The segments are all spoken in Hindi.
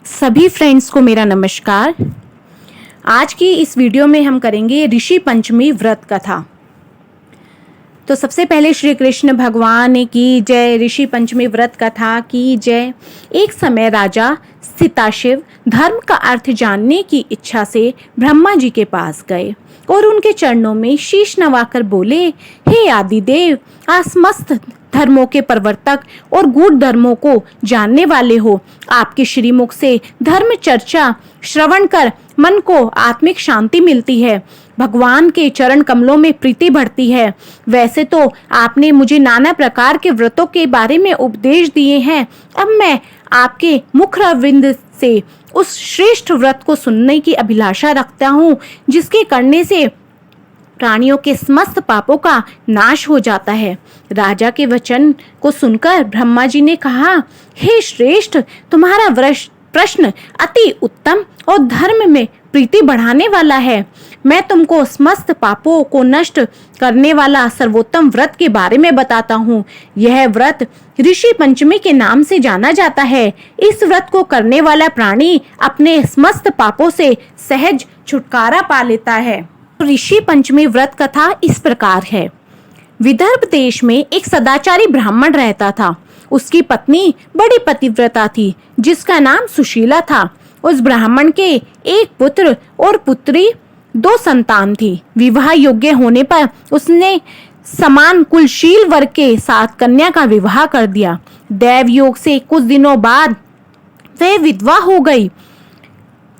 सभी फ्रेंड्स को मेरा नमस्कार। आज की इस वीडियो में हम करेंगे ऋषि पंचमी व्रत कथा। तो सबसे पहले श्री कृष्ण भगवान की जय, ऋषि पंचमी व्रत कथा की जय। एक समय राजा सिताशिव धर्म का अर्थ जानने की इच्छा से ब्रह्मा जी के पास गए और उनके चरणों में शीश नवाकर बोले, हे आदिदेव, आप समस्त धर्मों के प्रवर्तक और गूढ़ धर्मों को जानने वाले हो। आपके श्रीमुख से धर्म चर्चा श्रवण कर मन को आत्मिक शांति मिलती है, भगवान के चरण कमलों में प्रीति बढ़ती है। वैसे तो आपने मुझे नाना प्रकार के व्रतों के बारे में उपदेश दिए हैं, अब मैं आपके मुखरविंद से उस श्रेष्ठ व्रत को सुनने की अभिलाषा रखता हूँ, जिसके करने से प्राणियों के समस्त पापों का नाश हो जाता है। राजा के वचन को सुनकर ब्रह्मा जी ने कहा, हे श्रेष्ठ, तुम्हारा प्रश्न अति उत्तम और धर्म में प्रीति बढ़ाने वाला है। मैं तुमको समस्त पापों को नष्ट करने वाला सर्वोत्तम व्रत के बारे में बताता हूँ। यह व्रत ऋषि पंचमी के नाम से जाना जाता है। इस व्रत को करने वाला प्राणी अपने समस्त पापों से सहज छुटकारा पा लेता है। ऋषि पंचमी व्रत कथा इस प्रकार है। विदर्भ देश में एक सदाचारी ब्राह्मण रहता था। उसकी पत्नी बड़ी पतिव्रता थी, जिसका नाम सुशीला था। उस ब्राह्मण के एक पुत्र और पुत्री, 2 संतान थी। विवाह योग्य होने पर उसने समान कुलशील वर्ग के साथ कन्या का विवाह कर दिया। दैव योग से कुछ दिनों बाद वह विधवा हो गई।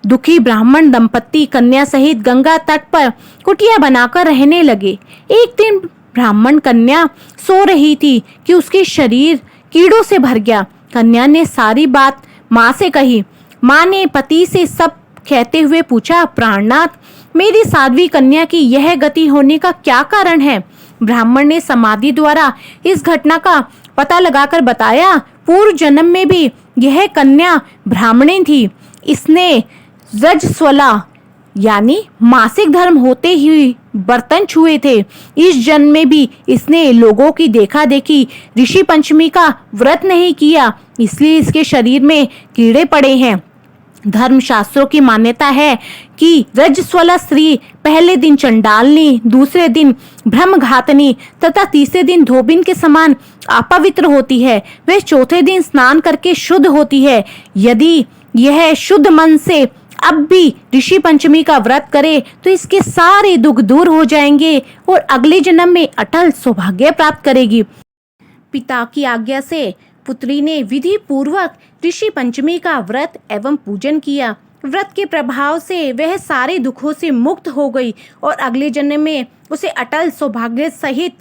दुखी ब्राह्मण दंपत्ति कन्या सहित गंगा तट पर कुटिया बनाकर रहने लगे। एक दिन ब्राह्मण कन्या सो रही थी कि उसके शरीर कीड़ों से भर गया। कन्या ने सारी बात माँ से कही। माँ ने पति से सब कहते हुए पूछा, प्राणनाथ, मेरी साध्वी कन्या की यह गति होने का क्या कारण है? ब्राह्मण ने समाधि द्वारा इस घटना का पता लगाकर बताया, पूर्व जन्म में भी यह कन्या ब्राह्मणी थी। इसने रजस्वला यानी मासिक धर्म होते ही बर्तन छुए थे। इस जन्म में भी इसने लोगों की देखा देखी ऋषि पंचमी का व्रत नहीं किया, इसलिए इसके शरीर में कीड़े पड़े हैं। धर्म शास्त्रों की मान्यता है कि रजस्वला स्त्री पहले दिन चंडालनी, दूसरे दिन ब्रह्मघातनी तथा तीसरे दिन धोबिन के समान अपवित्र होती है। वह चौथे दिन स्नान करके शुद्ध होती है। यदि यह शुद्ध मन से अब भी ऋषि पंचमी का व्रत करे तो इसके सारे दुख दूर हो जाएंगे और अगले जन्म में अटल सौभाग्य प्राप्त करेगी। पिता की आज्ञा से पुत्री ने विधि पूर्वक ऋषि पंचमी का व्रत एवं पूजन किया। व्रत के प्रभाव से वह सारे दुखों से मुक्त हो गई और अगले जन्म में उसे अटल सौभाग्य सहित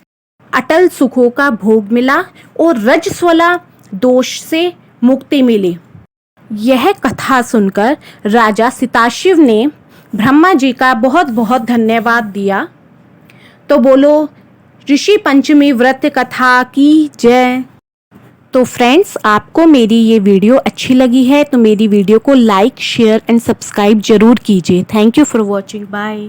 अटल सुखों का भोग मिला और रजस्वला दोष से मुक्ति मिली। यह कथा सुनकर राजा सिताशिव ने ब्रह्मा जी का बहुत बहुत धन्यवाद दिया। तो बोलो ऋषि पंचमी व्रत कथा की जय। तो फ्रेंड्स, आपको मेरी ये वीडियो अच्छी लगी है तो मेरी वीडियो को लाइक, शेयर एंड सब्सक्राइब जरूर कीजिए। Thank you for watching. Bye.